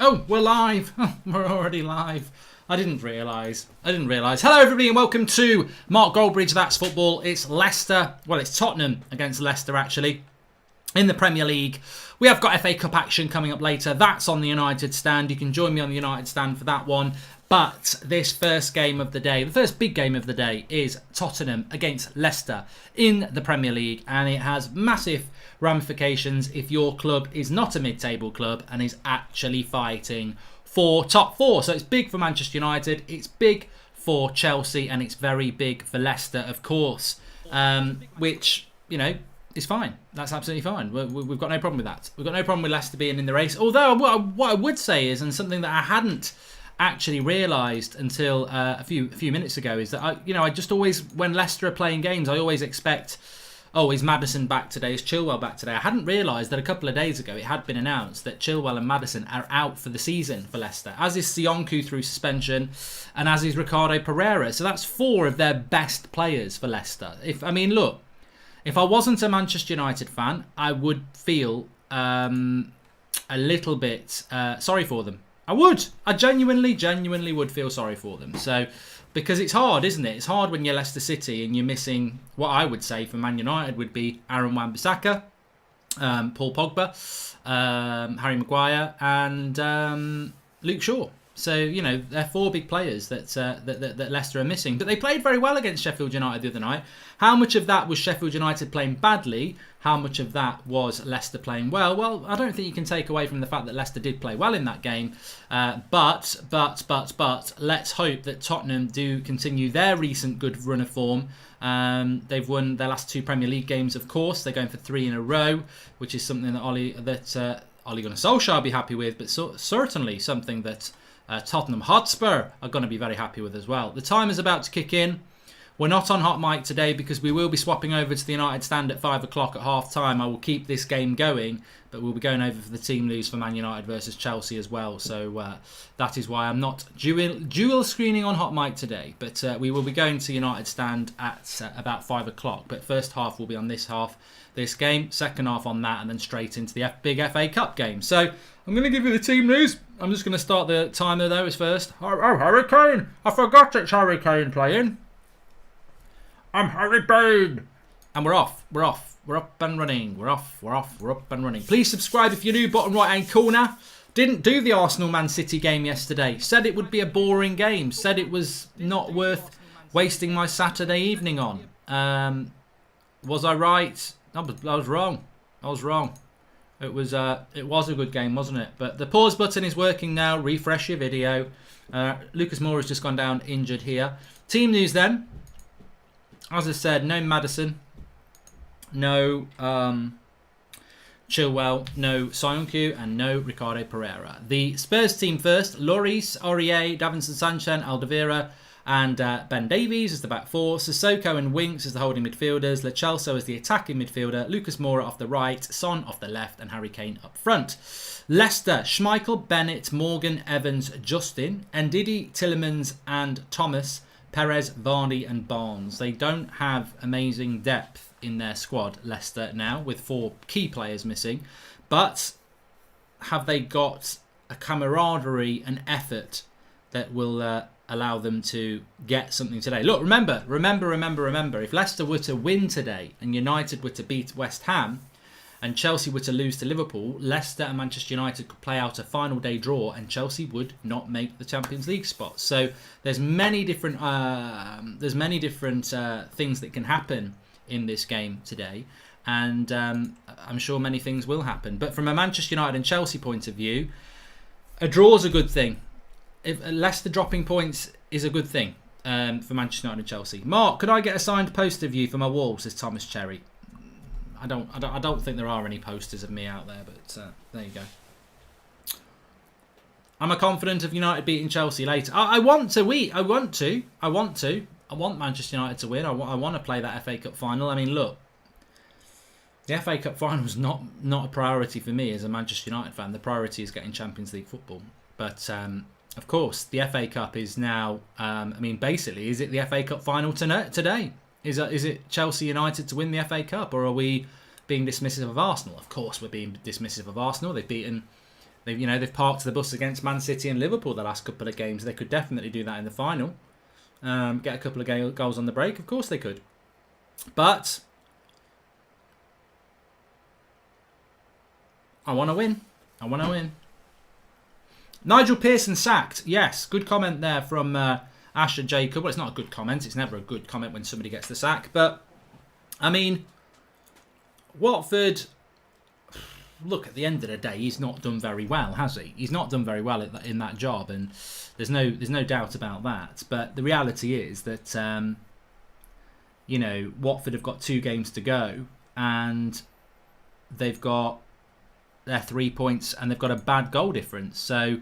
Oh, we're live. We're already live. I didn't realise. Hello, everybody, and welcome to Mark Goldbridge, That's Football. It's Leicester. Well, it's Tottenham against Leicester, actually, in the Premier League. We have got FA Cup action coming up later. That's on the United stand. You can join me on the United stand for that one. But this first game of the day, the first big game of the day, is Tottenham against Leicester in the Premier League. And it has massive ramifications if your club is not a mid-table club and is actually fighting for top four. So it's big for Manchester United, it's big for Chelsea, and it's very big for Leicester, of course, which, you know, is fine. That's absolutely fine. We've got no problem with that. We've got no problem with Leicester being in the race. Although what I would say is, and something that I hadn't actually realised until a few minutes ago, is that I just always, when Leicester are playing games, I always expect, oh, is Maddison back today? Is Chilwell back today? I hadn't realised that a couple of days ago it had been announced that Chilwell and Maddison are out for the season for Leicester, as is Sionku through suspension, and as is Ricardo Pereira. So that's four of their best players for Leicester. If I wasn't a Manchester United fan, I would feel a little bit sorry for them. I would. I genuinely would feel sorry for them. So, because it's hard, isn't it? It's hard when you're Leicester City and you're missing what I would say for Man United would be Aaron Wan-Bissaka, Paul Pogba, Harry Maguire, and Luke Shaw. So, you know, they're four big players that Leicester are missing. But they played very well against Sheffield United the other night. How much of that was Sheffield United playing badly? How much of that was Leicester playing well? Well, I don't think you can take away from the fact that Leicester did play well in that game. But let's hope that Tottenham do continue their recent good run of form. They've won their last two Premier League games, of course. They're going for 3 in a row, which is something that Ole Gunnar Solskjaer will be happy with, but certainly something that Tottenham Hotspur are going to be very happy with as well. The time is about to kick in. We're not on hot mic today because we will be swapping over to the United stand at 5 o'clock at half time. I will keep this game going, but we'll be going over for the team news for Man United versus Chelsea as well. So that is why I'm not dual screening on hot mic today. But we will be going to United stand at about 5 o'clock. But first half will be on this game, second half on that, and then straight into the big FA Cup game. So I'm going to give you the team news. I'm just going to start the timer though as first. Oh, Harry Kane! I forgot it's Harry Kane playing. I'm Harry Kane! And we're off. We're up and running. We're up and running. Please subscribe if you're new, bottom right hand corner. Didn't do the Arsenal-Man City game yesterday. Said it would be a boring game. Said it was not worth wasting my Saturday evening on. Was I right? No, but I was wrong. It was a good game, wasn't it? But the pause button is working now. Refresh your video. Lucas Moura has just gone down injured here. Team news then. As I said, no Maddison, no Chilwell, no Sionku, and no Ricardo Pereira. The Spurs team first: Lloris, Aurier, Davinson Sanchez, Alderweireld, and Ben Davies as the back four. Sissoko and Winks as the holding midfielders. Lo Celso as the attacking midfielder. Lucas Moura off the right. Son off the left. And Harry Kane up front. Leicester: Schmeichel, Bennett, Morgan, Evans, Justin, Ndidi, Tielemans and Thomas, Perez, Varney and Barnes. They don't have amazing depth in their squad, Leicester, now, with 4 key players missing. But have they got a camaraderie and effort that will allow them to get something today? Look, remember, if Leicester were to win today and United were to beat West Ham and Chelsea were to lose to Liverpool, Leicester and Manchester United could play out a final day draw and Chelsea would not make the Champions League spot. So there's many different things that can happen in this game today, and I'm sure many things will happen. But from a Manchester United and Chelsea point of view, a draw is a good thing. If Leicester dropping points is a good thing for Manchester United and Chelsea. Mark, could I get a signed poster of you for my wall? Says Thomas Cherry. I don't think there are any posters of me out there, but there you go. I'm confident of United beating Chelsea later. I want Manchester United to win. I want to play that FA Cup final. I mean, look, the FA Cup final is not a priority for me as a Manchester United fan. The priority is getting Champions League football. But of course, the FA Cup is now. Basically, is it the FA Cup final today? Is it Chelsea United to win the FA Cup, or are we being dismissive of Arsenal? Of course we're being dismissive of Arsenal. They've beaten They've parked the bus against Man City and Liverpool the last couple of games. They could definitely do that in the final. Get a couple of goals on the break. Of course they could. But I want to win. I want to win. Nigel Pearson sacked. Yes, good comment there from Asher Jacob. Well, it's not a good comment. It's never a good comment when somebody gets the sack. But, I mean, Watford, look, at the end of the day, he's not done very well, has he? He's not done very well in that job, and there's no doubt about that. But the reality is that, Watford have got 2 games to go, and they've got their 3 points, and they've got a bad goal difference. So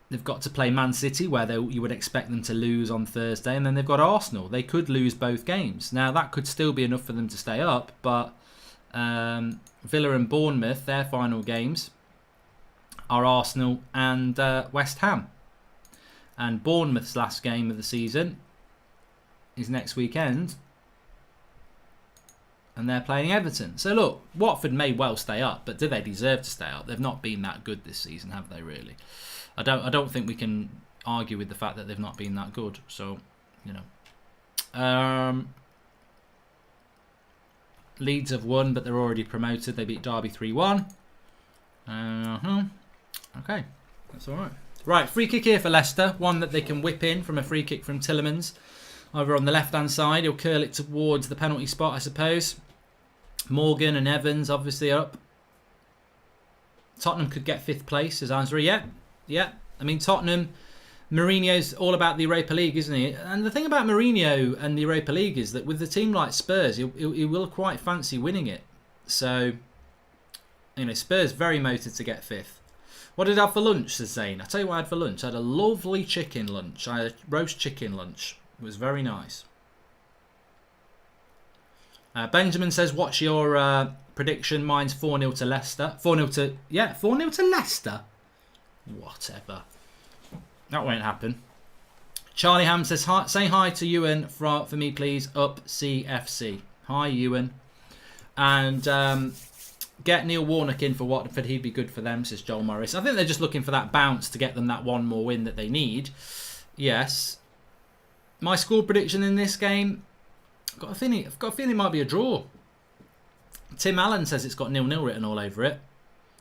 they've got to play Man City, where you would expect them to lose on Thursday, and then they've got Arsenal. They could lose both games. Now, that could still be enough for them to stay up, but Villa and Bournemouth, their final games, are Arsenal and West Ham. And Bournemouth's last game of the season is next weekend, and they're playing Everton. So look, Watford may well stay up, but do they deserve to stay up? They've not been that good this season, have they really? I don't think we can argue with the fact that they've not been that good. So, Leeds have won, but they're already promoted. They beat Derby 3-1. Okay, that's all right. Right, free kick here for Leicester. One that they can whip in from a free kick from Tielemans. Over on the left-hand side, he'll curl it towards the penalty spot, I suppose. Morgan and Evans obviously up. Tottenham could get 5th place, as Answer. Yeah. I mean, Tottenham, Mourinho's all about the Europa League, isn't he? And the thing about Mourinho and the Europa League is that with a team like Spurs, he will quite fancy winning it. So, Spurs very motivated to get 5th. What did I have for lunch, says Zane? I'll tell you what I had for lunch. I had a lovely chicken lunch. I had a roast chicken lunch. It was very nice. Benjamin says, what's your prediction? Mine's 4-0 to Leicester. 4-0 to Leicester? Whatever. That won't happen. Charlie Ham says, say hi to Ewan for me, please. Up CFC. Hi, Ewan. And get Neil Warnock in for Watford. He'd be good for them, says Joel Morris. I think they're just looking for that bounce to get them that one more win that they need. Yes. My score prediction in this game, I've got a feeling it might be a draw. Tim Allen says it's got 0-0 written all over it.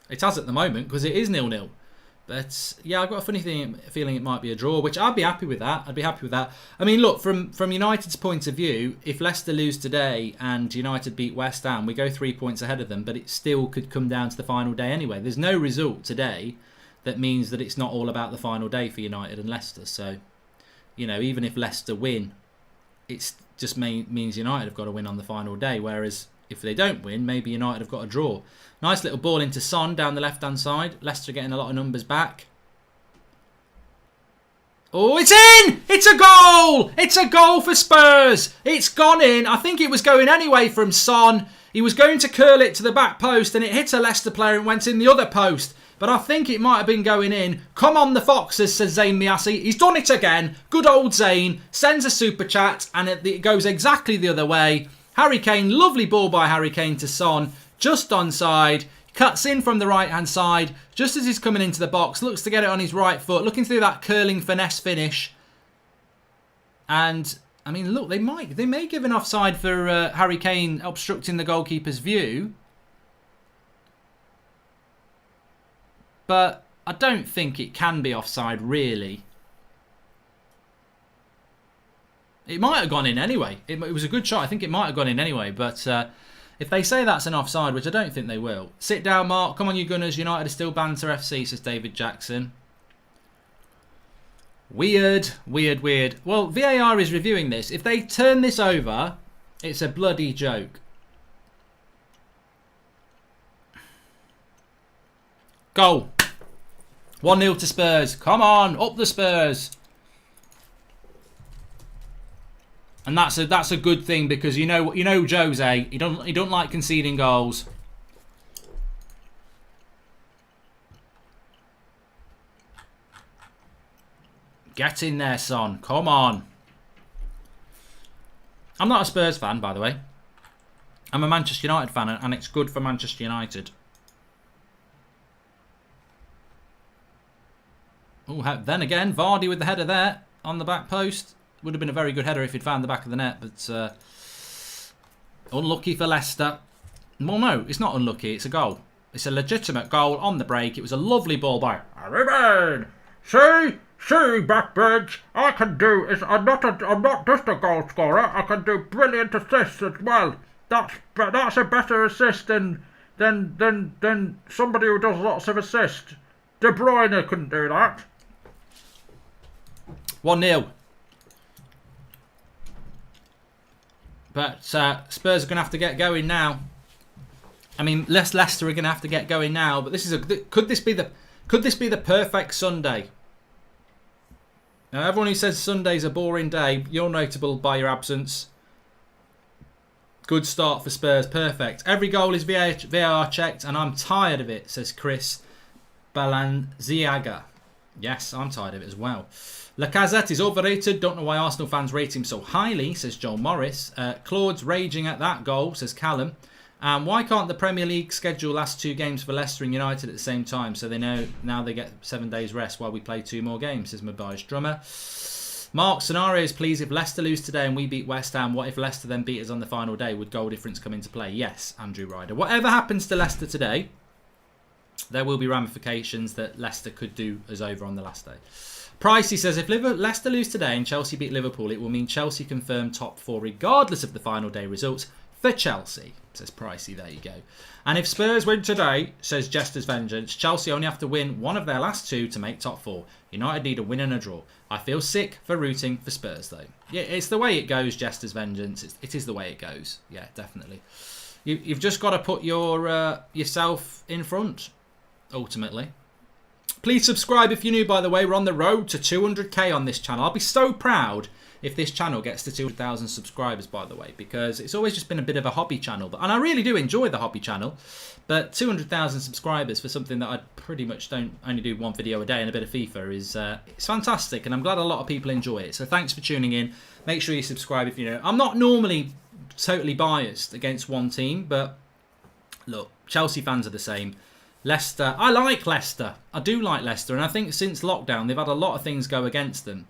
It has at the moment because it is 0-0. But yeah, I've got a funny feeling it might be a draw, which I'd be happy with that. I mean, look, from United's point of view, if Leicester lose today and United beat West Ham, we go 3 points ahead of them, but it still could come down to the final day anyway. There's no result today that means that it's not all about the final day for United and Leicester. So, even if Leicester win, it just means United have got to win on the final day. Whereas if they don't win, maybe United have got a draw. Nice little ball into Son down the left-hand side. Leicester getting a lot of numbers back. Oh, it's in! It's a goal! It's a goal for Spurs! It's gone in. I think it was going anyway from Son. He was going to curl it to the back post and it hit a Leicester player and went in the other post. But I think it might have been going in. Come on the Foxes, says Zayn Miassi. He's done it again. Good old Zayn. Sends a super chat and it goes exactly the other way. Harry Kane, lovely ball by Harry Kane to Son. Just onside. Cuts in from the right-hand side. Just as he's coming into the box. Looks to get it on his right foot. Looking through that curling finesse finish. And, I mean, look, they may give an offside for Harry Kane obstructing the goalkeeper's view. But I don't think it can be offside, really. It might have gone in anyway. It was a good shot. I think it might have gone in anyway. But if they say that's an offside, which I don't think they will. Sit down, Mark. Come on, you Gunners. United are still banter FC, says David Jackson. Weird. Well, VAR is reviewing this. If they turn this over, it's a bloody joke. Goal. 1-0 to Spurs. Come on, up the Spurs. And that's a good thing because you know Jose, he don't like conceding goals. Get in there, Son. Come on. I'm not a Spurs fan, by the way. I'm a Manchester United fan, and it's good for Manchester United. Oh, then again, Vardy with the header there on the back post. Would have been a very good header if he'd found the back of the net, but unlucky for Leicester. Well, no, it's not unlucky. It's a goal. It's a legitimate goal on the break. It was a lovely ball by Harry. See, Goldbridge, I can do. I'm not just a goal scorer. I can do brilliant assists as well. That's a better assist than somebody who does lots of assists. De Bruyne couldn't do that. 1-0. But Spurs are going to have to get going now. I mean, Leicester are going to have to get going now. But could this be the perfect Sunday? Now, everyone who says Sunday's a boring day, you're notable by your absence. Good start for Spurs. Perfect. Every goal is VAR checked, and I'm tired of it, says Chris Balanziaga. Yes, I'm tired of it as well. Lacazette is overrated. Don't know why Arsenal fans rate him so highly, says Joel Morris. Claude's raging at that goal, says Callum. Why can't the Premier League schedule last 2 games for Leicester and United at the same time, so they know now they get 7 days rest while we play 2 more games, says Mabaj Drummer. Mark, scenarios please. If Leicester lose today and we beat West Ham, what if Leicester then beat us on the final day? Would goal difference come into play? Yes, Andrew Ryder. Whatever happens to Leicester today, there will be ramifications that Leicester could do us over on the last day. Pricey says, if Leicester lose today and Chelsea beat Liverpool, it will mean Chelsea confirm top 4 regardless of the final day results for Chelsea, says Pricey. There you go. And if Spurs win today, says Jester's Vengeance, Chelsea only have to win one of their last 2 to make top 4. United need a win and a draw. I feel sick for rooting for Spurs, though. Yeah, it's the way it goes, Jester's Vengeance. It is the way it goes. Yeah, definitely. You've just got to put yourself in front, ultimately. Please subscribe if you're new, by the way. We're on the road to 200k on this channel. I'll be so proud if this channel gets to 200,000 subscribers, by the way, because it's always just been a bit of a hobby channel. And I really do enjoy the hobby channel, but 200,000 subscribers for something that I pretty much only do 1 video a day and a bit of FIFA is it's fantastic, and I'm glad a lot of people enjoy it. So thanks for tuning in. Make sure you subscribe if you know. I'm not normally totally biased against one team, but look, Chelsea fans are the same. Leicester, I like Leicester. I do like Leicester, and I think since lockdown they've had a lot of things go against them.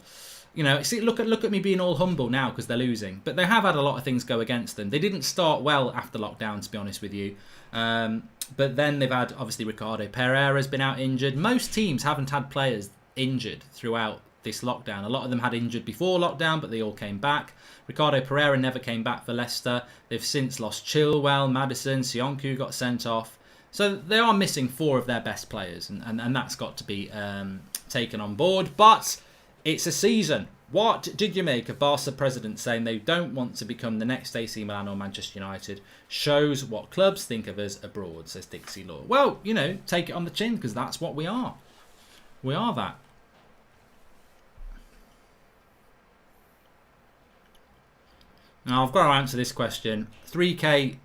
You know, see, look at me being all humble now because they're losing, but they have had a lot of things go against them. They didn't start well after lockdown, to be honest with you. But then they've had, obviously, Ricardo Pereira's been out injured. Most teams haven't had players injured throughout this lockdown. A lot of them had injured before lockdown, but they all came back. Ricardo Pereira never came back for Leicester. They've since lost Chilwell, Maddison, Sionku got sent off. So they are missing 4 of their best players, and that's got to be taken on board. But it's a season. What did you make of Barca president saying they don't want to become the next AC Milan or Manchester United? Shows what clubs think of us abroad, says Dixie Law. Well, you know, take it on the chin, because that's what we are. We are that. Now, I've got to answer this question. 3K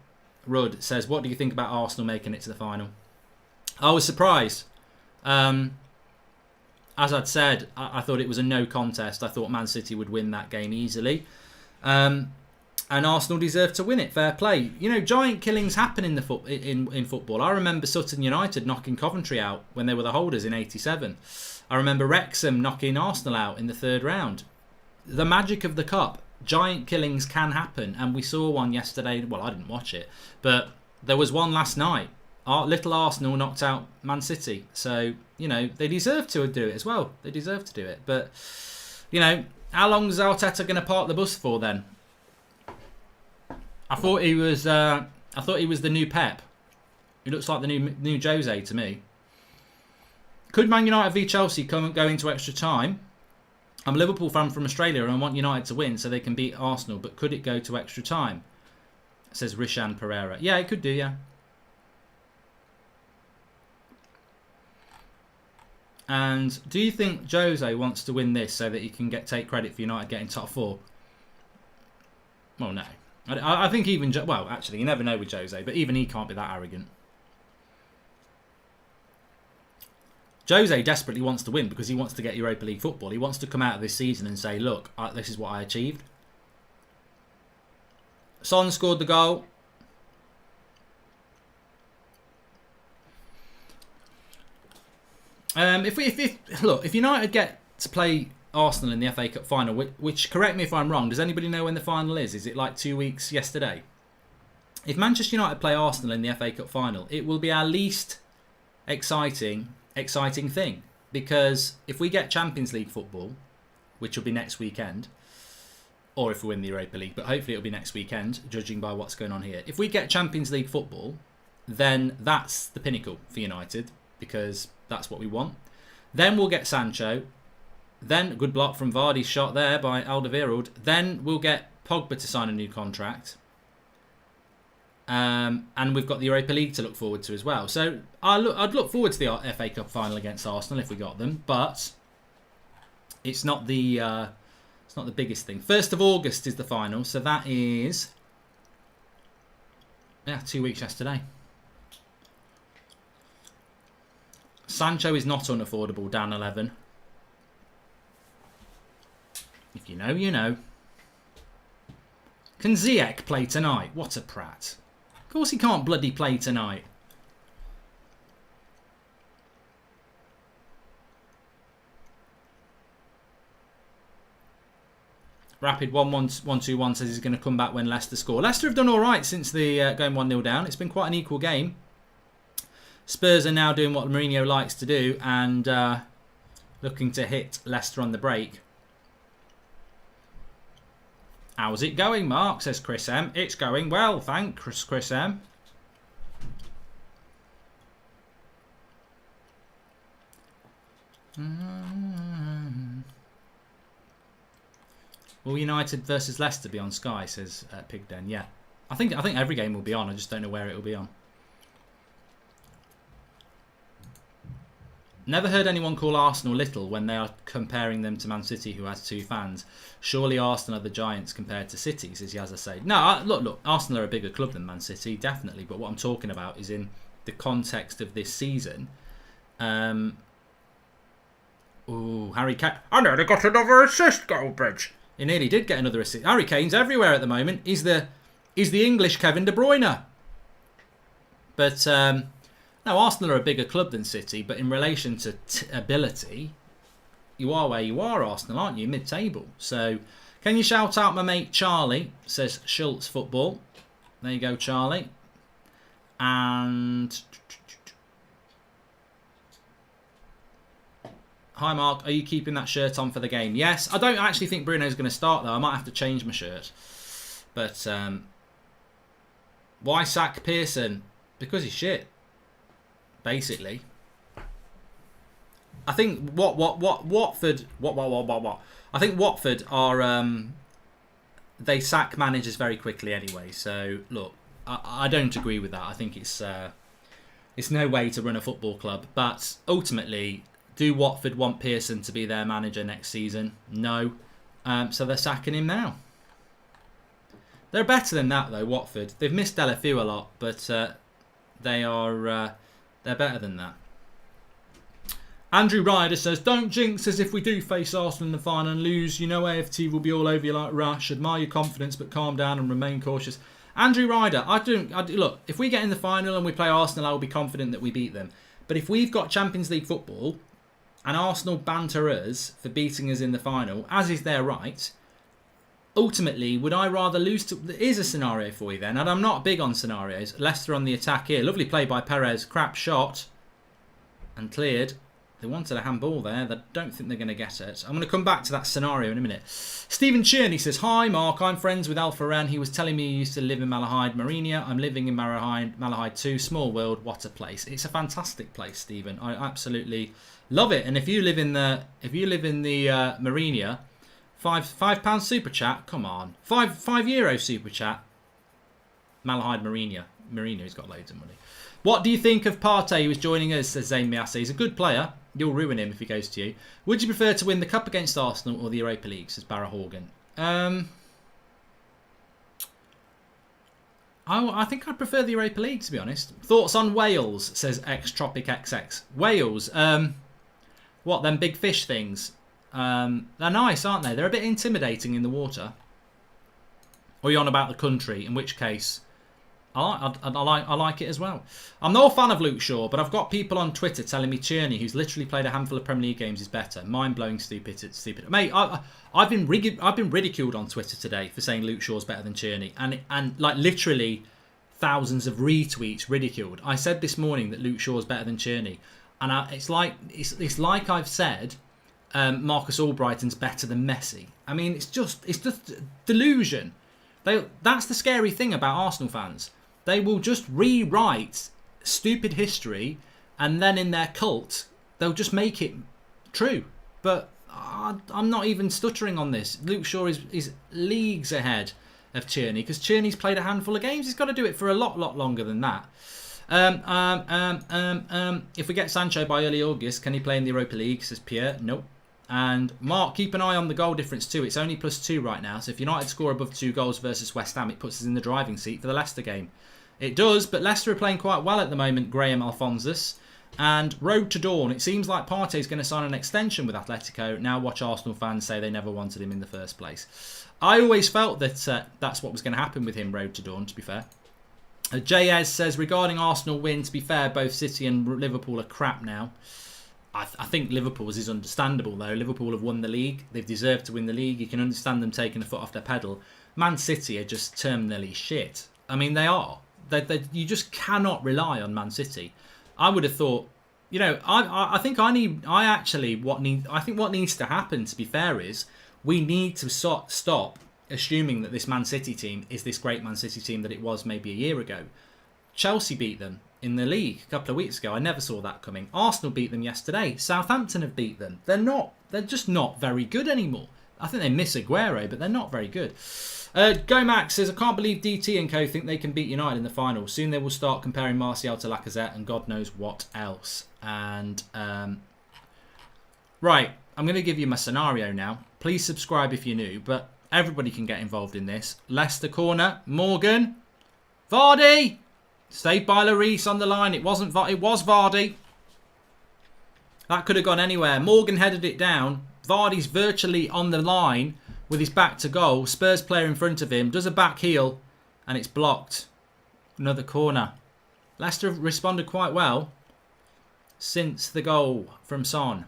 Rudd says, what do you think about Arsenal making it to the final? I was surprised. As I'd said, I thought it was a no contest. I thought Man City would win that game easily. And Arsenal deserved to win it. Fair play. You know, giant killings happen in football. I remember Sutton United knocking Coventry out when they were the holders in '87. I remember Wrexham knocking Arsenal out in the 3rd round. The magic of the cup. Giant killings can happen. And we saw one yesterday. Well, I didn't watch it. But there was one last night. Little Arsenal knocked out Man City. So, you know, they deserve to do it as well. They deserve to do it. But, you know, how long is Arteta going to park the bus for then? I thought he was the new Pep. He looks like the new Jose to me. Could Man United v Chelsea go into extra time? I'm a Liverpool fan from Australia and I want United to win so they can beat Arsenal. But could it go to extra time? Says Rishan Pereira. Yeah, it could do, yeah. And do you think Jose wants to win this so that he can take credit for United getting top 4? Well, no. I think even... Well, actually, you never know with Jose, but even he can't be that arrogant. Jose desperately wants to win because he wants to get Europa League football. He wants to come out of this season and say, look, this is what I achieved. Son scored the goal. If United get to play Arsenal in the FA Cup final, which correct me if I'm wrong, does anybody know when the final is? Is it like 2 weeks yesterday? If Manchester United play Arsenal in the FA Cup final, it will be our least exciting thing, because if we get Champions League football, which will be next weekend, or if we win the Europa League, but hopefully it'll be next weekend, judging by what's going on here. If we get Champions League football, then that's the pinnacle for United, because that's what we want. Then we'll get Sancho. Then, good block from Vardy's shot there by Alderweireld. Then we'll get Pogba to sign a new contract. And we've got the Europa League to look forward to as well. So I'd look forward to the FA Cup final against Arsenal if we got them, but it's not the biggest thing. 1st of August is the final, so that is 2 weeks yesterday. Sancho is not unaffordable, down 11. If you know, you know. Can Ziyech play tonight? What a prat. Of course he can't bloody play tonight. Rapid 1-1-1-2-1 says he's going to come back when Leicester score. Leicester have done alright since the going 1-0 down. It's been quite an equal game. Spurs are now doing what Mourinho likes to do and looking to hit Leicester on the break. How's it going, Mark? Says Chris M. It's going well, thanks, Chris M. Will United versus Leicester be on Sky? Says Pigden. Yeah, I think every game will be on. I just don't know where it will be on. Never heard anyone call Arsenal little when they are comparing them to Man City, who has 2 fans. Surely Arsenal are the giants compared to City, says Yazza Said. No, look, Arsenal are a bigger club than Man City, definitely. But what I'm talking about is in the context of this season. Harry Kane. I nearly got another assist, Goldbridge. He nearly did get another assist. Harry Kane's everywhere at the moment. He's the English Kevin De Bruyne. But no, Arsenal are a bigger club than City, but in relation to ability, you are where you are, Arsenal, aren't you? Mid-table. So, can you shout out my mate Charlie? Says Schultz Football. There you go, Charlie. And hi, Mark. Are you keeping that shirt on for the game? Yes. I don't actually think Bruno's going to start, though. I might have to change my shirt. But why sack Pearson? Because he's shit. Basically, I think Watford. I think Watford are. They sack managers very quickly anyway. So look, I don't agree with that. I think it's no way to run a football club. But ultimately, do Watford want Pearson to be their manager next season? No. So they're sacking him now. They're better than that though. Watford. They've missed Delafeu a lot, but they are. They're better than that. Andrew Ryder says, don't jinx as if we do face Arsenal in the final and lose. You know AFT will be all over you like Rash. Admire your confidence, but calm down and remain cautious. Andrew Ryder, look, if we get in the final and we play Arsenal, I will be confident that we beat them. But if we've got Champions League football and Arsenal banter us for beating us in the final, as is their right, ultimately, would I rather lose to... There is a scenario for you then, and I'm not big on scenarios. Leicester on the attack here. Lovely play by Perez. Crap shot. And cleared. They wanted a handball there. I don't think they're going to get it. I'm going to come back to that scenario in a minute. Stephen Cherney says, hi, Mark. I'm friends with Alpha Ren. He was telling me he used to live in Malahide, Marinia. I'm living in Malahide too. Small world. What a place. It's a fantastic place, Stephen. I absolutely love it. And if you live in the Marinia... £5 super chat. Come on, €5 super chat. Malahide Marino's got loads of money. What do you think of Partey, who is joining us? Says Zayn Miasse. He's a good player. You'll ruin him if he goes to you. Would you prefer to win the cup against Arsenal or the Europa League? Says Barra Horgan. I think I'd prefer the Europa League, to be honest. Thoughts on Wales? Says Tropic XX. Wales. What, them big fish things? They're nice, aren't they? They're a bit intimidating in the water. Or you're on about the country, in which case I like it as well. I'm no fan of Luke Shaw, but I've got people on Twitter telling me Tierney, who's literally played a handful of Premier League games, is better. Mind-blowing, stupid. Mate, I've been ridiculed on Twitter today for saying Luke Shaw's better than Tierney, and like literally thousands of retweets ridiculed. I said this morning that Luke Shaw's better than Tierney, and it's like I've said Marcus Albrighton's better than Messi. I mean, it's just delusion. That's the scary thing about Arsenal fans. They will just rewrite stupid history, and then in their cult, they'll just make it true. But I'm not even stuttering on this. Luke Shaw is leagues ahead of Tierney, because Tierney's played a handful of games. He's got to do it for a lot longer than that. If we get Sancho by early August, can he play in the Europa League? Says Pierre. Nope. And Mark, keep an eye on the goal difference too. It's only +2 right now. So if United score above 2 goals versus West Ham, it puts us in the driving seat for the Leicester game. It does, but Leicester are playing quite well at the moment, Graham Alphonsus. And road to dawn. It seems like Partey's going to sign an extension with Atletico. Now watch Arsenal fans say they never wanted him in the first place. I always felt that that's what was going to happen with him, road to dawn, to be fair. JS says, regarding Arsenal win, to be fair, both City and Liverpool are crap now. I think Liverpool's is understandable, though. Liverpool have won the league. They've deserved to win the league. You can understand them taking a foot off their pedal. Man City are just terminally shit. I mean, they are. You just cannot rely on Man City. I would have thought, you know, I think what needs to happen, to be fair, is we need to stop assuming that this Man City team is this great Man City team that it was maybe a year ago. Chelsea beat them in the league a couple of weeks ago. I never saw that coming. Arsenal beat them yesterday. Southampton have beat them. They're just not very good anymore. I think they miss Aguero, but they're not very good. Gomax says, I can't believe DT and co think they can beat United in the final. Soon they will start comparing Martial to Lacazette and God knows what else. And right, I'm going to give you my scenario now. Please subscribe if you're new, but everybody can get involved in this. Leicester corner, Morgan, Vardy, saved by Lloris on the line. It was Vardy. That could have gone anywhere. Morgan headed it down. Vardy's virtually on the line with his back to goal. Spurs player in front of him does a back heel and it's blocked. Another corner. Leicester have responded quite well since the goal from Son.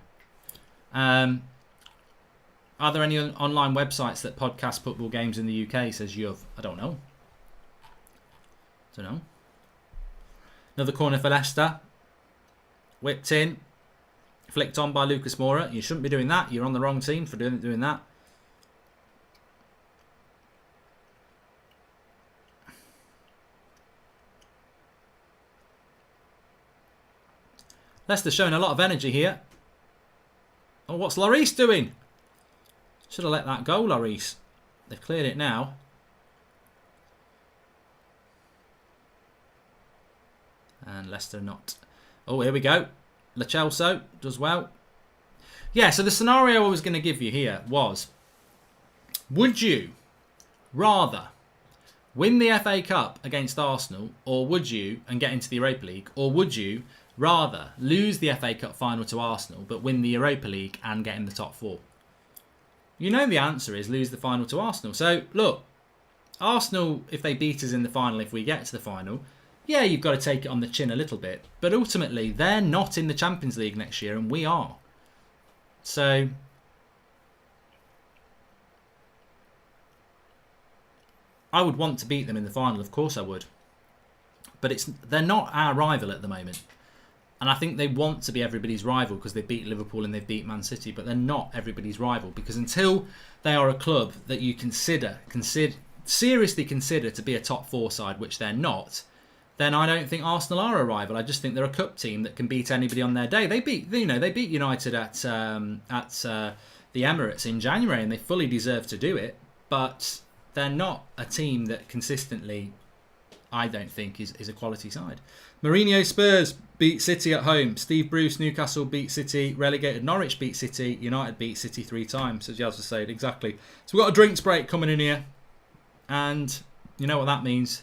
Are there any online websites that podcast football games in the UK? Says Yuv. I don't know. Another corner for Leicester. Whipped in. Flicked on by Lucas Moura. You shouldn't be doing that. You're on the wrong team for doing that. Leicester showing a lot of energy here. Oh, what's Lloris doing? Should have let that go, Lloris. They've cleared it now. And Leicester not. Oh, here we go. Lo Celso does well. Yeah, so the scenario I was going to give you here was, would you rather win the FA Cup against Arsenal, or would you, and get into the Europa League, or would you rather lose the FA Cup final to Arsenal, but win the Europa League and get in the top 4? You know the answer is lose the final to Arsenal. So, look, Arsenal, if they beat us in the final, if we get to the final, yeah, you've got to take it on the chin a little bit. But ultimately, they're not in the Champions League next year, and we are. So, I would want to beat them in the final, of course I would. But they're not our rival at the moment. And I think they want to be everybody's rival because they beat Liverpool and they beat Man City, but they're not everybody's rival, because until they are a club that you seriously consider to be a top 4 side, which they're not, then I don't think Arsenal are a rival. I just think they're a cup team that can beat anybody on their day. They beat United at the Emirates in January, and they fully deserve to do it. But they're not a team that consistently, I don't think, is a quality side. Mourinho Spurs beat City at home. Steve Bruce Newcastle beat City. Relegated Norwich beat City. United beat City 3 times, as Yaz was saying. Exactly. So we've got a drinks break coming in here, and you know what that means.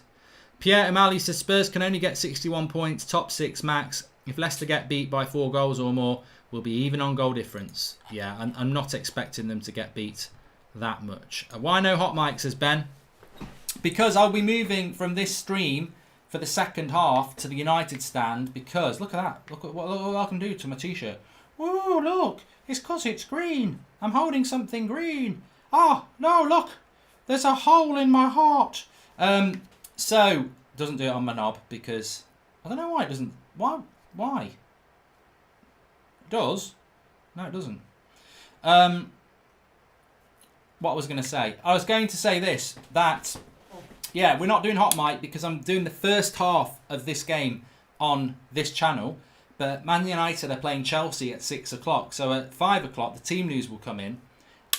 Pierre Emali says Spurs can only get 61 points, top 6 max. If Leicester get beat by 4 goals or more, we'll be even on goal difference. Yeah, I'm not expecting them to get beat that much. Why no hot mic, says Ben? Because I'll be moving from this stream for the second half to the United stand because look at that. Look at what I can do to my t-shirt. Oh, look. It's because it's green. I'm holding something green. Oh, no, look. There's a hole in my heart. So, doesn't do it on my knob because I don't know why it doesn't. Why? It does? No, it doesn't. What I was going to say. I was going to say this, that, yeah, we're not doing Hot Mic because I'm doing the first half of this game on this channel, but Man United are playing Chelsea at 6 o'clock. So at 5 o'clock, the team news will come in,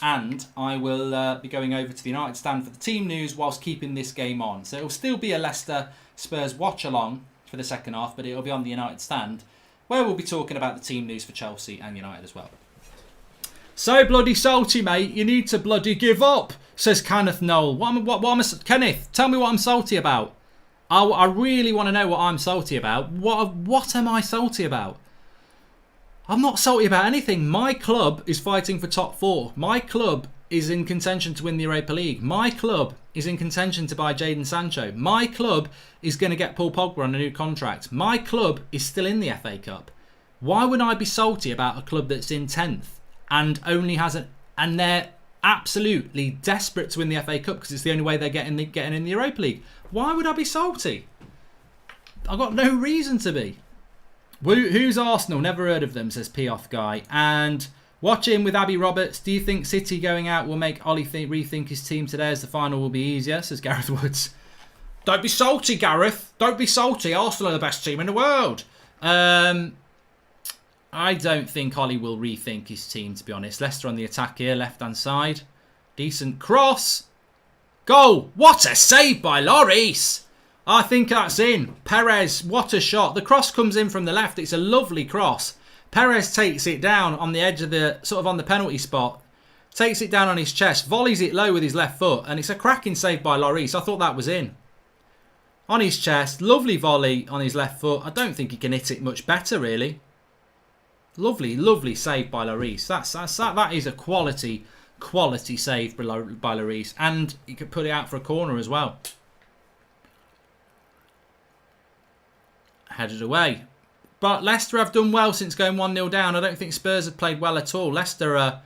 and I will be going over to the United stand for the team news whilst keeping this game on. So it'll still be a Leicester Spurs watch-along for the second half, but it'll be on the United stand, where we'll be talking about the team news for Chelsea and United as well. So bloody salty, mate. You need to bloody give up, says Kenneth Noel. Kenneth, tell me what I'm salty about. I really want to know what I'm salty about. What am I salty about? I'm not salty about anything. My club is fighting for top 4. My club is in contention to win the Europa League. My club is in contention to buy Jadon Sancho. My club is going to get Paul Pogba on a new contract. My club is still in the FA Cup. Why would I be salty about a club that's in 10th? And only has and they're absolutely desperate to win the FA Cup because it's the only way they're getting in the Europa League. Why would I be salty? I've got no reason to be. Who's Arsenal? Never heard of them, says P-Off Guy. And watching with Abby Roberts, do you think City going out will make Ollie rethink his team today as the final will be easier, says Gareth Woods. Don't be salty, Gareth. Don't be salty. Arsenal are the best team in the world. I don't think Ollie will rethink his team, to be honest. Leicester on the attack here, left-hand side. Decent cross. Goal. What a save by Lloris. I think that's in. Perez, what a shot. The cross comes in from the left. It's a lovely cross. Perez takes it down on the edge of the, sort of on the penalty spot. Takes it down on his chest. Volleys it low with his left foot. And it's a cracking save by Lloris. I thought that was in. On his chest. Lovely volley on his left foot. I don't think he can hit it much better, really. Lovely, lovely save by Lloris. That is a quality save by Lloris. And he could put it out for a corner as well. Headed away. But Leicester have done well since going 1-0 down. I don't think Spurs have played well at all. Leicester are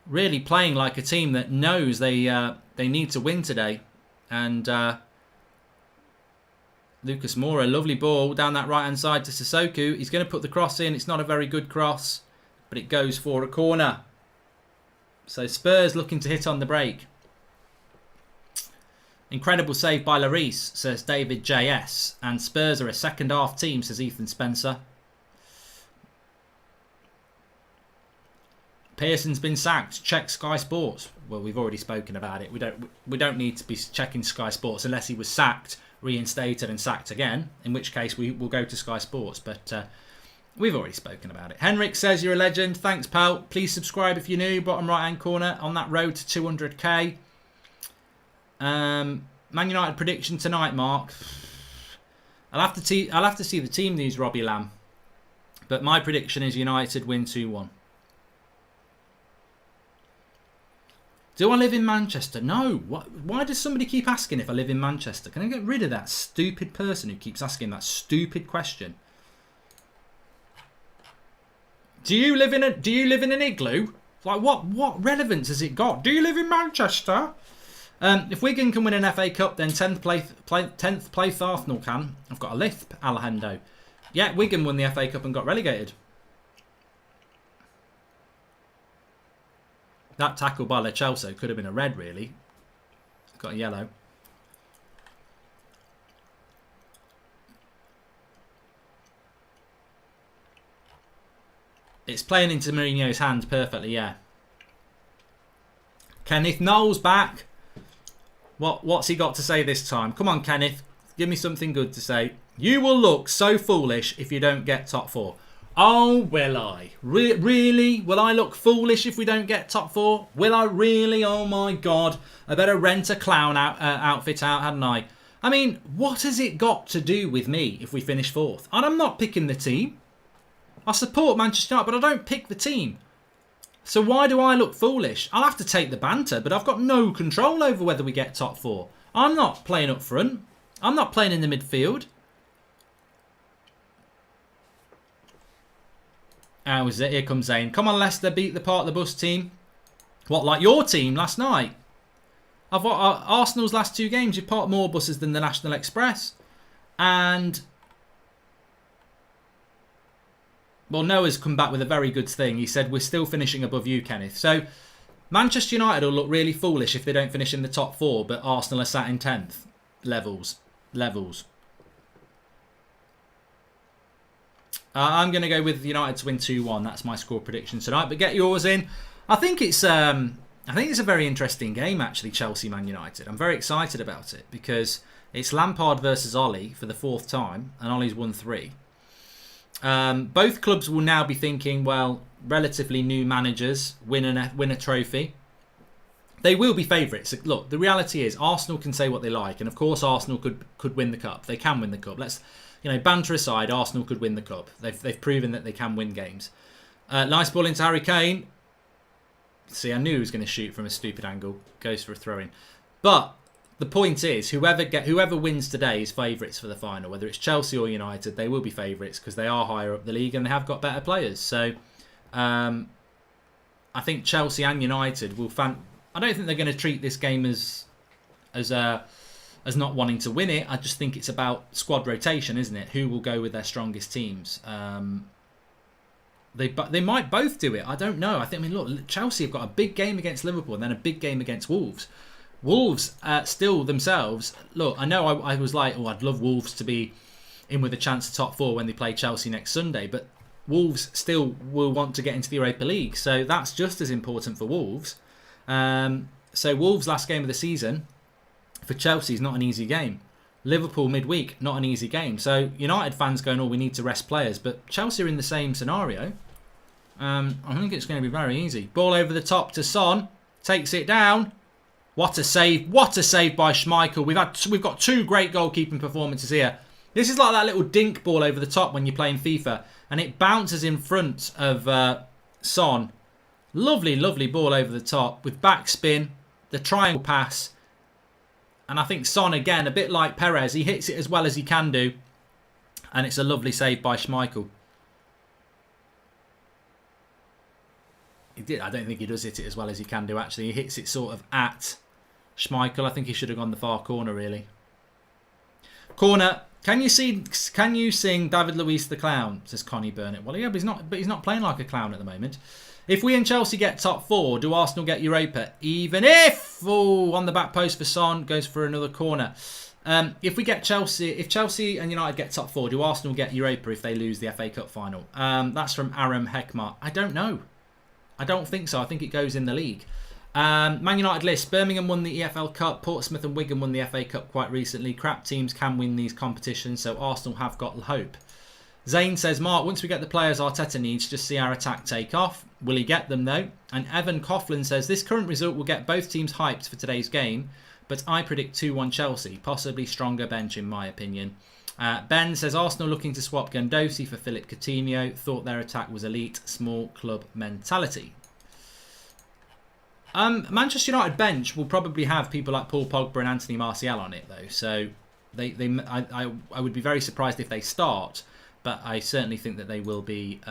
really playing like a team that knows they need to win today. And Lucas Moura, lovely ball down that right-hand side to Sissoko. He's going to put the cross in. It's not a very good cross, but it goes for a corner. So Spurs looking to hit on the break. Incredible save by Lloris, says David JS. And Spurs are a second-half team, says Ethan Spencer. Pearson's been sacked. Check Sky Sports. Well, we've already spoken about it. We don't need to be checking Sky Sports unless he was sacked, reinstated and sacked again, in which case we will go to Sky Sports, but we've already spoken about it. Henrik says you're a legend. Thanks, pal. Please subscribe if you're new. Bottom right hand corner on that road to 200k. Man United prediction tonight, Mark. I'll have to see the team news, Robbie Lamb, but my prediction is United win 2-1. Do I live in Manchester? No. Why does somebody keep asking if I live in Manchester? Can I get rid of that stupid person who keeps asking that stupid question? Do you live in an igloo? Like what relevance has it got? Do you live in Manchester? If Wigan can win an FA Cup, then 10th place Arsenal can. I've got a lisp, Alejandro. Yeah, Wigan won the FA Cup and got relegated. That tackle by Lo Celso could have been a red, really. Got a yellow. It's playing into Mourinho's hands perfectly, yeah. Kenneth Knowles back. What's he got to say this time? Come on, Kenneth. Give me something good to say. You will look so foolish if you don't get top 4. Oh, will I? Really? Will I look foolish if we don't get top 4? Will I really? Oh my God. I better rent a clown outfit out, hadn't I? I mean, what has it got to do with me if we finish 4th? And I'm not picking the team. I support Manchester United, but I don't pick the team. So why do I look foolish? I'll have to take the banter, but I've got no control over whether we get top 4. I'm not playing up front. I'm not playing in the midfield. How's it? Here comes Zane. Come on, Leicester, beat the Park the Bus team. What, like your team last night? I've got Arsenal's last 2 games. You've parked more buses than the National Express. And... well, Noah's come back with a very good thing. He said, we're still finishing above you, Kenneth. So, Manchester United will look really foolish if they don't finish in the top 4, but Arsenal are sat in 10th. Levels. I'm going to go with United to win 2-1. That's my score prediction tonight. But get yours in. I think it's a very interesting game, actually, Chelsea-Man United. I'm very excited about it because it's Lampard versus Ollie for the 4th time, and Ollie's won 3. Both clubs will now be thinking, well, relatively new managers win a trophy. They will be favourites. Look, the reality is Arsenal can say what they like, and of course Arsenal could win the cup. They can win the cup. Let's, banter aside, Arsenal could win the cup. They've proven that they can win games. Nice ball into Harry Kane. See, I knew he was going to shoot from a stupid angle. Goes for a throw-in. But the point is, whoever wins today is favourites for the final. Whether it's Chelsea or United, they will be favourites because they are higher up the league and they have got better players. So, I think Chelsea and United will I don't think they're going to treat this game as not wanting to win it. I just think it's about squad rotation, isn't it? Who will go with their strongest teams? They might both do it. I don't know. Look, Chelsea have got a big game against Liverpool and then a big game against Wolves. Wolves still themselves. Look, I know I was like, I'd love Wolves to be in with a chance to top 4 when they play Chelsea next Sunday. But Wolves still will want to get into the Europa League, so that's just as important for Wolves. So Wolves' last game of the season for Chelsea is not an easy game. Liverpool midweek, not an easy game. So United fans going, we need to rest players. But Chelsea are in the same scenario. I think it's going to be very easy. Ball over the top to Son. Takes it down. What a save. What a save by Schmeichel. We've got 2 great goalkeeping performances here. This is like that little dink ball over the top when you're playing FIFA. And it bounces in front of Son. Lovely, lovely ball over the top with backspin. The triangle pass. And I think Son, again, a bit like Perez, he hits it as well as he can do. And it's a lovely save by Schmeichel. He did. I don't think he does hit it as well as he can do, actually. He hits it sort of at Schmeichel. I think he should have gone the far corner, really. Corner. Can you sing David Luiz the Clown? Says Connie Burnett. Well, yeah, but he's not playing like a clown at the moment. If we and Chelsea get top 4, do Arsenal get Europa? Even if... oh, on the back post for Son, goes for another corner. If Chelsea and United get top 4, do Arsenal get Europa if they lose the FA Cup final? That's from Aram Hekmar. I don't know. I don't think so. I think it goes in the league. Man United list. Birmingham won the EFL Cup. Portsmouth and Wigan won the FA Cup quite recently. Crap teams can win these competitions, so Arsenal have got hope. Zane says, Mark, once we get the players Arteta needs, just see our attack take off. Will he get them, though? And Evan Coughlin says, this current result will get both teams hyped for today's game, but I predict 2-1 Chelsea. Possibly stronger bench, in my opinion. Ben says, Arsenal looking to swap Gandosi for Philip Coutinho. Thought their attack was elite. Small club mentality. Manchester United bench will probably have people like Paul Pogba and Anthony Martial on it, though. So I would be very surprised if they start. But I certainly think that they will be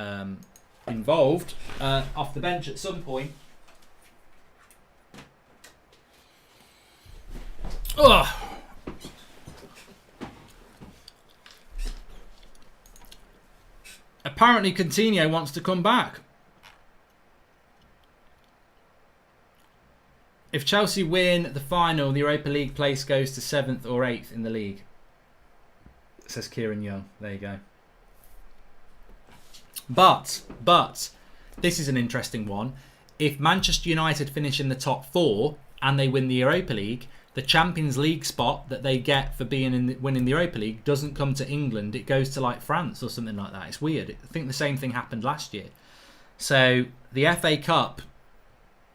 involved off the bench at some point. Ugh. Apparently Coutinho wants to come back. If Chelsea win the final, the Europa League place goes to 7th or 8th in the league. Says Kieran Young. There you go. But, this is an interesting one. If Manchester United finish in the top 4 and they win the Europa League, the Champions League spot that they get for winning the Europa League doesn't come to England. It goes to like France or something like that. It's weird. I think the same thing happened last year. So the FA Cup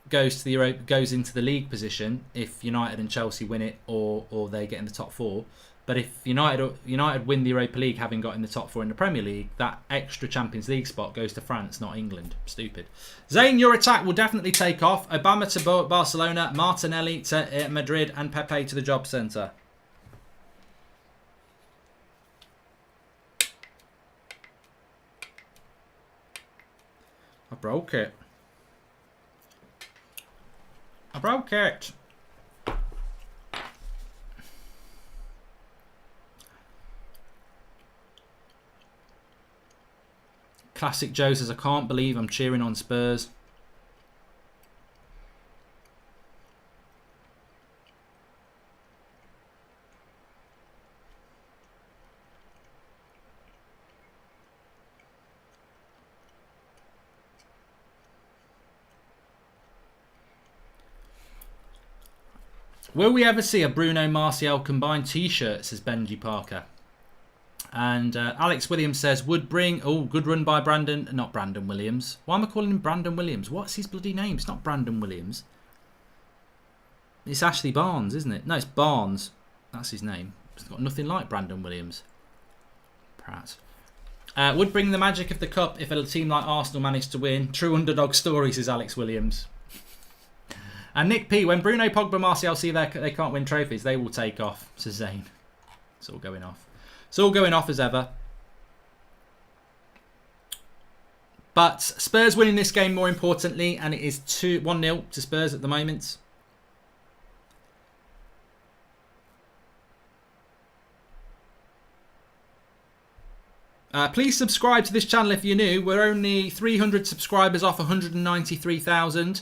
goes into the league position if United and Chelsea win it or they get in the top 4. But if United win the Europa League, having got in the top 4 in the Premier League, that extra Champions League spot goes to France, not England. Stupid. Zane, your attack will definitely take off. Obama to Barcelona, Martinelli to Madrid, and Pepe to the job centre. I broke it. I broke it. Classic Joe says, I can't believe I'm cheering on Spurs. Will we ever see a Bruno Martial combined t-shirt, says Benji Parker. And Alex Williams says, would bring... Oh, good run by Brandon. Not Brandon Williams. Why am I calling him Brandon Williams? What's his bloody name? It's not Brandon Williams. It's Ashley Barnes, isn't it? No, it's Barnes. That's his name. It's got nothing like Brandon Williams. Perhaps. Would bring the magic of the cup if a team like Arsenal managed to win. True underdog story, says Alex Williams. And Nick P, when Bruno, Pogba, Martial see they can't win trophies, they will take off, says Zane. It's all going off. It's all going off as ever. But Spurs winning this game more importantly, and it is 1-0 to Spurs at the moment. Please subscribe to this channel if you're new. We're only 300 subscribers off 193,000.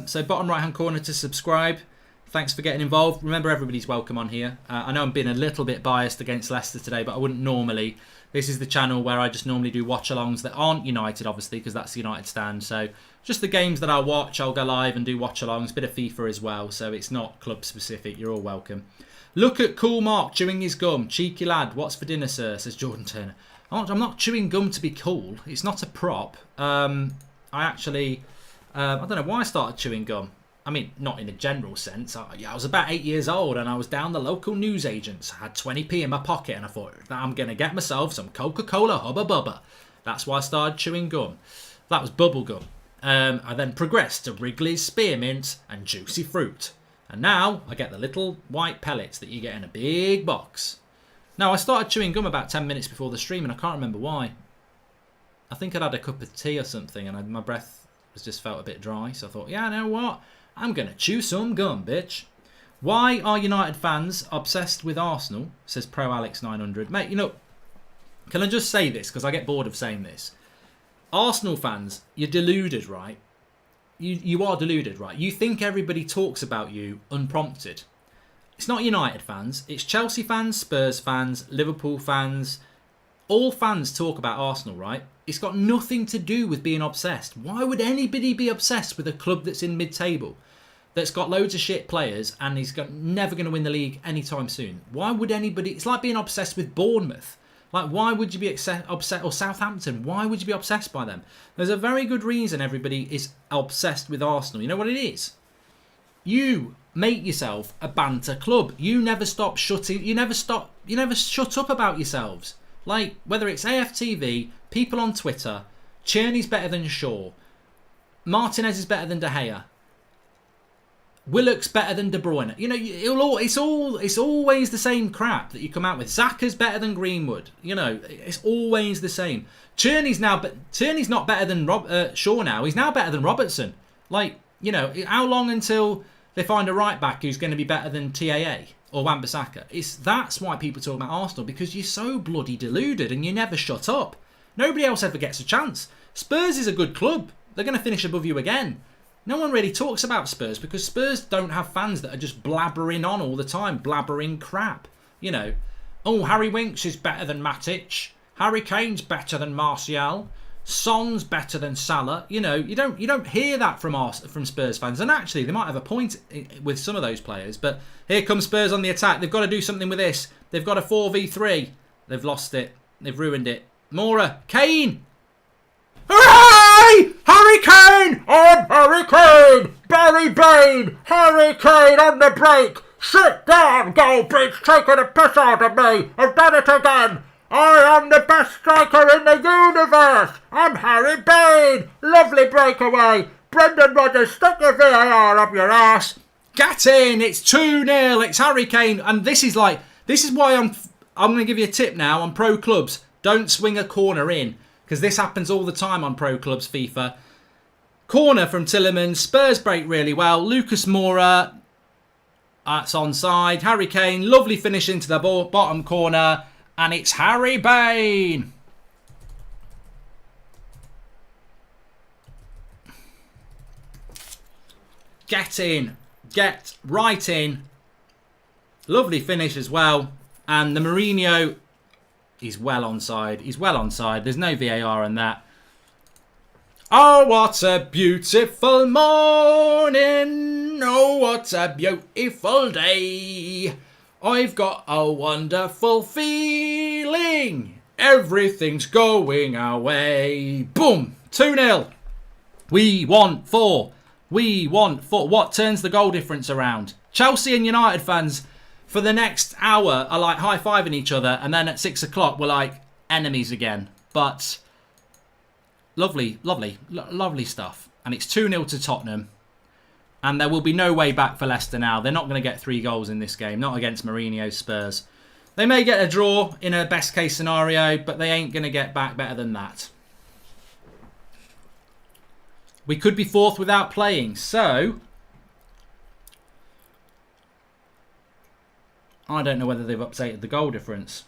So bottom right hand corner to subscribe. Thanks for getting involved. Remember, everybody's welcome on here. I know I'm being a little bit biased against Leicester today, but I wouldn't normally. This is the channel where I just normally do watch-alongs that aren't United, obviously, because that's the United stand. So just the games that I watch, I'll go live and do watch-alongs. Bit of FIFA as well, so it's not club-specific. You're all welcome. Look at Cool Mark chewing his gum. Cheeky lad. What's for dinner, sir? Says Jordan Turner. I'm not chewing gum to be cool. It's not a prop. I don't know why I started chewing gum. I mean, not in a general sense. I was about 8 years old and I was down the local newsagents. I had 20p in my pocket and I thought, I'm going to get myself some Coca-Cola Hubba Bubba. That's why I started chewing gum. That was bubble gum. I then progressed to Wrigley's Spearmint and Juicy Fruit. And now I get the little white pellets that you get in a big box. Now, I started chewing gum about 10 minutes before the stream and I can't remember why. I think I'd had a cup of tea or something and my breath just felt a bit dry. So I thought, yeah, you know what? I'm going to chew some gum, bitch. Why are United fans obsessed with Arsenal? Says Pro Alex 900. Mate, you know, can I just say this? Because I get bored of saying this. Arsenal fans, you're deluded, right? You are deluded, right? You think everybody talks about you unprompted. It's not United fans. It's Chelsea fans, Spurs fans, Liverpool fans. All fans talk about Arsenal, right? It's got nothing to do with being obsessed. Why would anybody be obsessed with a club that's in mid-table, that's got loads of shit players and is never going to win the league anytime soon? Why would anybody... It's like being obsessed with Bournemouth. Like, why would you be upset? Or Southampton? Why would you be obsessed by them? There's a very good reason everybody is obsessed with Arsenal. You know what it is? You make yourself a banter club. You never stop shutting... You never shut up about yourselves. Like, whether it's AFTV, people on Twitter, Tierney's better than Shaw, Martinez is better than De Gea, Willock's better than De Bruyne. You know, it's always the same crap that you come out with. Xhaka's better than Greenwood. You know, it's always the same. Tierney's not better than Shaw now. He's now better than Robertson. Like, you know, how long until they find a right back who's going to be better than TAA? Or Wan-Bissaka. That's why people talk about Arsenal, because you're so bloody deluded and you never shut up. Nobody else ever gets a chance. Spurs is a good club. They're going to finish above you again. No one really talks about Spurs because Spurs don't have fans that are just blabbering on all the time, blabbering crap. You know, oh, Harry Winks is better than Matic. Harry Kane's better than Martial. Son's better than Salah. You know, you don't hear that from Spurs fans. And actually, they might have a point with some of those players. But here comes Spurs on the attack. They've got to do something with this. They've got a 4v3. They've lost it. They've ruined it. Mora. Kane. Hooray! Harry Kane! I'm Harry Kane! Barry Bain! Harry Kane on the break! Sit down, Goldbridge, taking a piss out of me! I've done it again! I am the best striker in the universe! I'm Harry Bain! Lovely breakaway! Brendan Rodgers, stick your VAR up your ass! Get in! It's 2-0! It's Harry Kane! And this is why I'm going to give you a tip now on pro clubs. Don't swing a corner in. because this happens all the time on Pro Clubs FIFA. Corner from Tielemans. Spurs break really well. Lucas Moura. That's onside. Harry Kane. Lovely finish into the bottom corner. And it's Harry Kane. Get in. Get right in. Lovely finish as well. And the Mourinho, he's well onside. He's well onside. There's no VAR on that. Oh, what a beautiful morning. Oh, what a beautiful day. I've got a wonderful feeling. Everything's going our way. Boom. 2-0. We want 4. We want 4. What turns the goal difference around? Chelsea and United fans for the next hour are like high-fiving each other. And then at 6 o'clock, we're like enemies again. But lovely, lovely, lovely stuff. And it's 2-0 to Tottenham. And there will be no way back for Leicester now. They're not going to get 3 goals in this game. Not against Mourinho's Spurs. They may get a draw in a best-case scenario, but they ain't going to get back better than that. We could be 4th without playing. So I don't know whether they've updated the goal difference.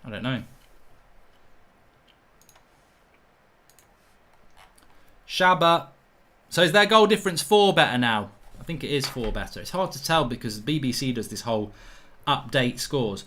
I don't know. Shabba. So is their goal difference 4 better now? I think it is 4 better. It's hard to tell because the BBC does this whole update scores.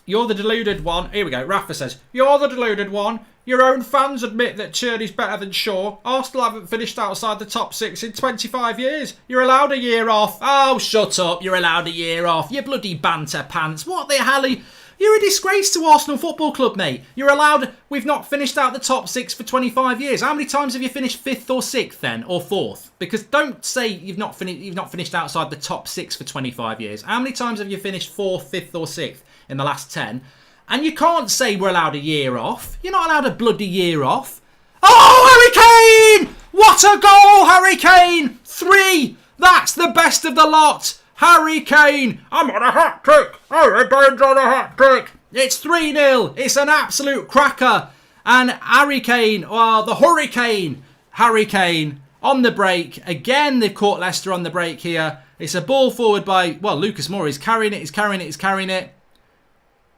You're the deluded one. Here we go. Rafa says, you're the deluded one. Your own fans admit that Tierney's better than Shaw. Arsenal haven't finished outside the top 6 in 25 years. You're allowed a year off. Oh, shut up. You're allowed a year off. You bloody banter pants. What the hell are you? You're a disgrace to Arsenal Football Club, mate. You're allowed... We've not finished out the top 6 for 25 years. How many times have you finished 5th or 6th then? Or 4th? Because don't say you've not finished outside the top 6 for 25 years. How many times have you finished 4th, 5th or 6th in the last 10? And you can't say we're allowed a year off. You're not allowed a bloody year off. Oh, Harry Kane! What a goal, Harry Kane! 3! That's the best of the lot. Harry Kane, I'm on a hat-trick. Harry Kane's on a hat-trick. It's 3-0. It's an absolute cracker. And Harry Kane, well, the Hurricane, Harry Kane on the break. Again, they've caught Leicester on the break here. It's a ball forward by, well, Lucas Moura. He's carrying it, he's carrying it, he's carrying it.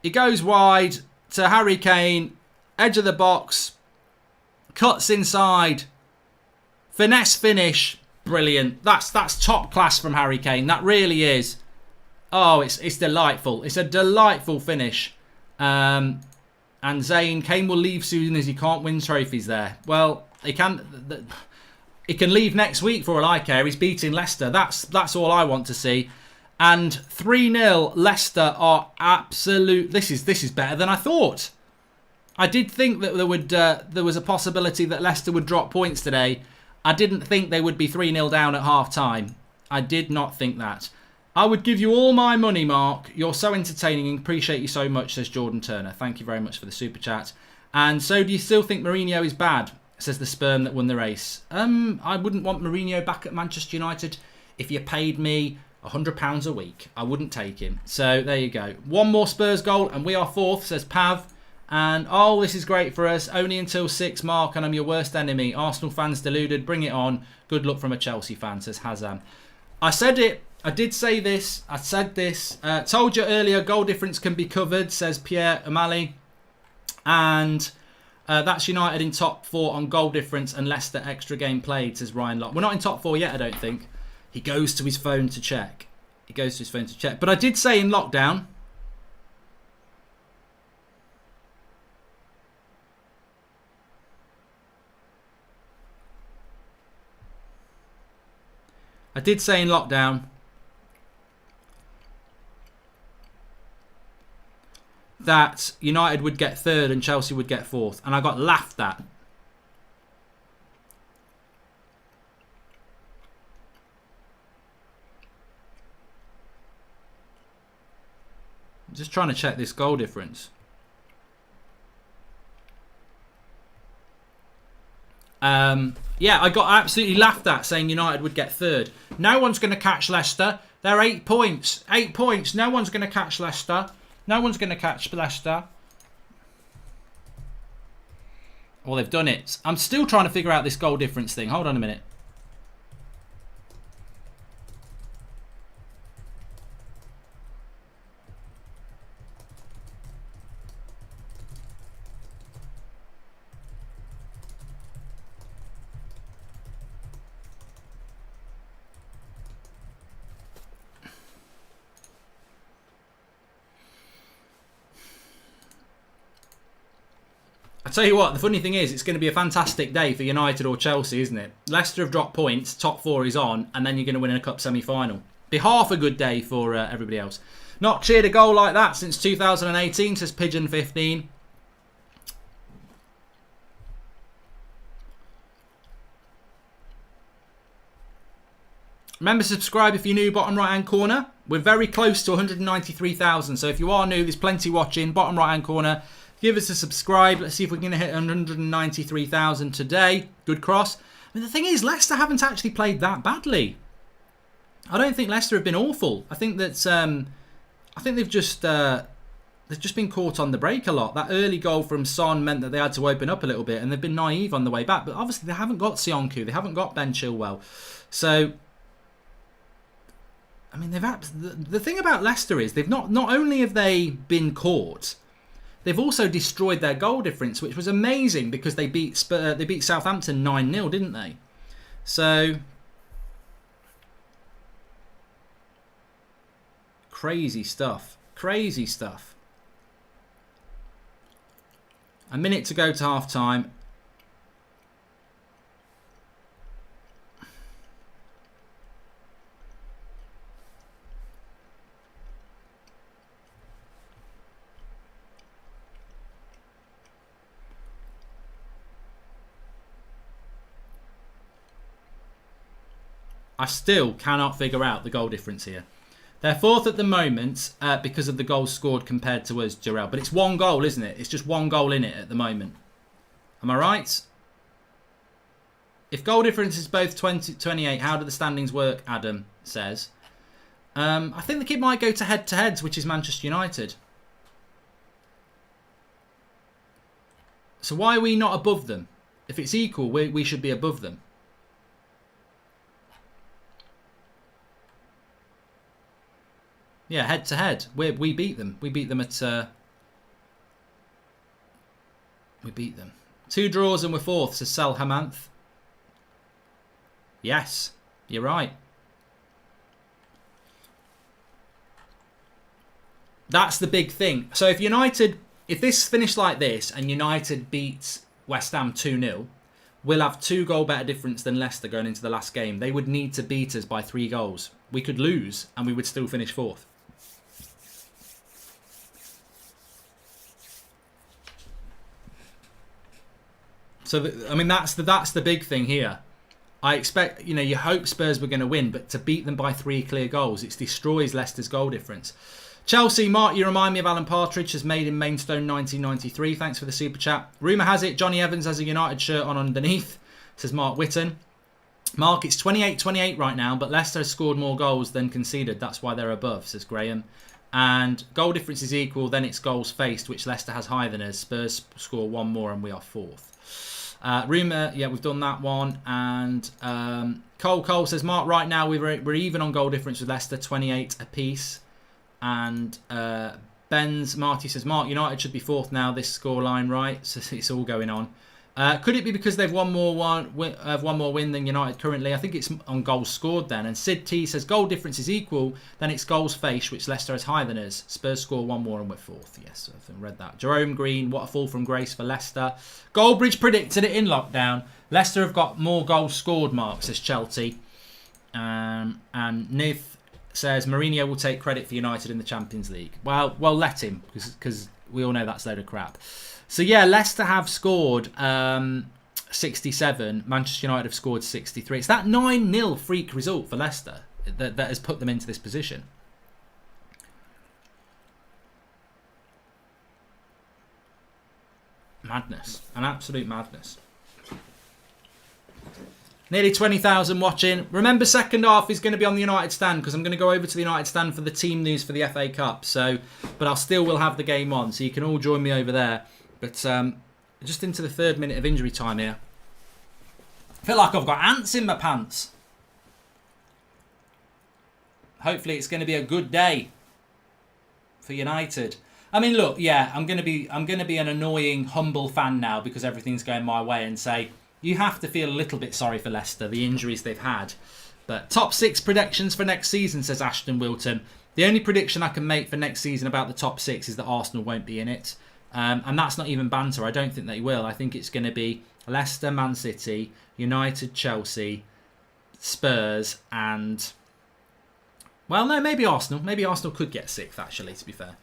He goes wide to Harry Kane. Edge of the box. Cuts inside. Finesse finish. Brilliant. That's top class from Harry Kane. That really is. Oh, it's delightful. It's a delightful finish. And Zayn, Kane will leave soon as he can't win trophies there. Well, he can leave next week for all I care. He's beating Leicester. That's all I want to see. And 3-0, Leicester are absolute. This is better than I thought. I did think that there was a possibility that Leicester would drop points today. I didn't think they would be 3-0 down at half-time. I did not think that. I would give you all my money, Mark. You're so entertaining and appreciate you so much, says Jordan Turner. Thank you very much for the super chat. And so do you still think Mourinho is bad, says the sperm that won the race. I wouldn't want Mourinho back at Manchester United. If you paid me £100 a week, I wouldn't take him. So there you go. One more Spurs goal and we are 4th, says Pav. And, oh, this is great for us. Only until 6, Mark, and I'm your worst enemy. Arsenal fans deluded. Bring it on. Good luck from a Chelsea fan, says Hazam. I said it. I did say this. I said this. Told you earlier, goal difference can be covered, says Pierre O'Malley. And that's United in top 4 on goal difference and Leicester extra game played, says Ryan Locke. We're not in top 4 yet, I don't think. He goes to his phone to check. But I did say in lockdown... I did say in lockdown that United would get 3rd and Chelsea would get 4th. And I got laughed at. I'm just trying to check this goal difference. Yeah, I got absolutely laughed at saying United would get 3rd. No one's going to catch Leicester. They're 8 points. 8 points. No one's going to catch Leicester. No one's going to catch Leicester. Well, they've done it. I'm still trying to figure out this goal difference thing. Hold on a minute. I tell you what, the funny thing is, it's going to be a fantastic day for United or Chelsea, isn't it? Leicester have dropped points, top 4 is on, and then you're going to win a cup semi-final. Be half a good day for everybody else. Not cheered a goal like that since 2018, says Pigeon15. Remember, subscribe if you're new, bottom right-hand corner. We're very close to 193,000, so if you are new, there's plenty watching. Bottom right-hand corner. Give us a subscribe. Let's see if we can hit 193,000 today. Good cross. I mean, the thing is, Leicester haven't actually played that badly. I don't think Leicester have been awful. I think that they've just been caught on the break a lot. That early goal from Son meant that they had to open up a little bit, and they've been naive on the way back. But obviously, they haven't got Sionku. They haven't got Ben Chilwell. So, I mean, the thing about Leicester is they've not only have they been caught. They've also destroyed their goal difference, which was amazing because they beat Southampton 9-0, didn't they? So, crazy stuff. Crazy stuff. A minute to go to half-time. I still cannot figure out the goal difference here. They're fourth at the moment because of the goals scored compared to us, Jarrell. But it's one goal, isn't it? It's just one goal in it at the moment. Am I right? If goal difference is both 28, how do the standings work, Adam says. I think the kid might go to head-to-heads, which is Manchester United. So why are we not above them? If it's equal, we should be above them. Yeah, head to head. We beat them. We beat them at... we beat them. 2 draws and we're fourth, says Sal Hamanth. Yes, you're right. That's the big thing. So if this finished like this and United beats West Ham 2-0, we'll have 2 goal better difference than Leicester going into the last game. They would need to beat us by 3 goals. We could lose and we would still finish fourth. So, I mean, that's the big thing here. I expect, you hope Spurs were going to win, but to beat them by 3 clear goals, it destroys Leicester's goal difference. Chelsea, Mark, you remind me of Alan Partridge, has made in Maidstone 1993. Thanks for the super chat. Rumour has it Johnny Evans has a United shirt on underneath, says Mark Whitten. Mark, it's 28-28 right now, but Leicester has scored more goals than conceded. That's why they're above, says Graham. And goal difference is equal, then it's goals faced, which Leicester has higher than us. Spurs score 1 more and we are fourth. Rumour, yeah, we've done that one. And Cole says, Mark, right now we're even on goal difference with Leicester, 28 apiece. And Marty says, Mark, United should be fourth now, this scoreline, right? So it's all going on. Could it be because they've one more win than United currently? I think it's on goals scored then. And Sid T says, goal difference is equal, then it's goals faced, which Leicester is higher than us. Spurs score 1 more and we're fourth. Yes, I've read that. Jerome Green, what a fall from grace for Leicester. Goldbridge predicted it in lockdown. Leicester have got more goals scored, Mark, says Chelsea. And Nith says, Mourinho will take credit for United in the Champions League. Well, let him, because we all know that's a load of crap. So, yeah, Leicester have scored 67. Manchester United have scored 63. It's that 9-0 freak result for Leicester that has put them into this position. Madness. An absolute madness. Nearly 20,000 watching. Remember, second half is going to be on the United stand because I'm going to go over to the United stand for the team news for the FA Cup. So, but I'll still will have the game on, so you can all join me over there. But just into the 3rd minute of injury time here. I feel like I've got ants in my pants. Hopefully, it's going to be a good day for United. I mean, look, yeah, I'm going to be an annoying, humble fan now because everything's going my way and say, you have to feel a little bit sorry for Leicester, the injuries they've had. But top 6 predictions for next season, says Ashton Wilton. The only prediction I can make for next season about the top 6 is that Arsenal won't be in it. And that's not even banter. I don't think they will. I think it's going to be Leicester, Man City, United, Chelsea, Spurs, and... well, no, maybe Arsenal. Maybe Arsenal could get 6th, actually, to be fair.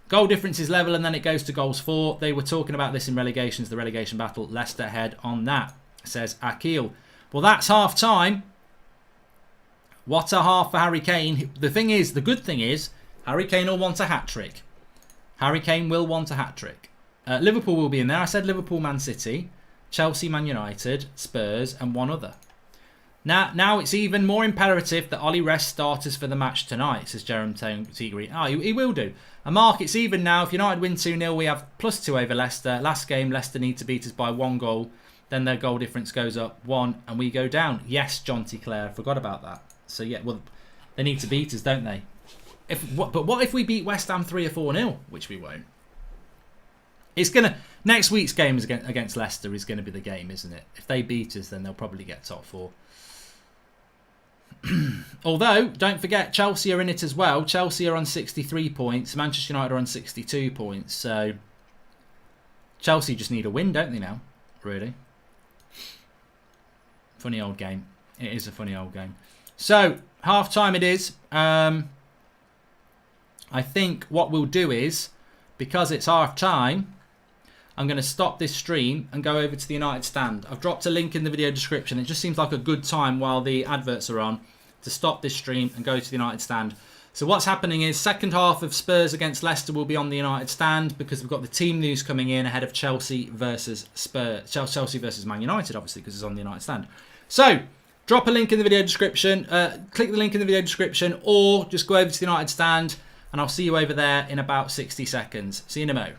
Goal difference is level and then it goes to goals for. They were talking about this in relegations, the relegation battle. Leicester ahead on that, says Akil. Well, that's half time. What a half for Harry Kane. The good thing is, Harry Kane will want a hat-trick. Harry Kane will want a hat-trick. Liverpool will be in there. I said Liverpool, Man City, Chelsea, Man United, Spurs and one other. Now it's even more imperative that Ollie rest starters for the match tonight, says Jerome Tigre. Oh, he will do. And Mark, it's even now. If United win 2-0, we have +2 over Leicester. Last game, Leicester need to beat us by 1 goal. Then their goal difference goes up 1 and we go down. Yes, John T. Clare, forgot about that. So yeah, well, they need to beat us, don't they? But what if we beat West Ham 3 or 4-0? Which we won't. Next week's game against Leicester is going to be the game, isn't it? If they beat us, then they'll probably get top 4. Although, don't forget, Chelsea are in it as well. Chelsea are on 63 points. Manchester United are on 62 points. So, Chelsea just need a win, don't they now? Really. Funny old game. It is a funny old game. So, half-time it is. I think what we'll do is, because it's half-time, I'm going to stop this stream and go over to the United stand. I've dropped a link in the video description. It just seems like a good time while the adverts are on to stop this stream and go to the United stand. So what's happening is second half of Spurs against Leicester will be on the United stand because we've got the team news coming in ahead of Chelsea versus Spurs. Chelsea versus Man United, obviously, because it's on the United stand. So drop a link in the video description. Click the link in the video description or just go over to the United stand and I'll see you over there in about 60 seconds. See you in a mo.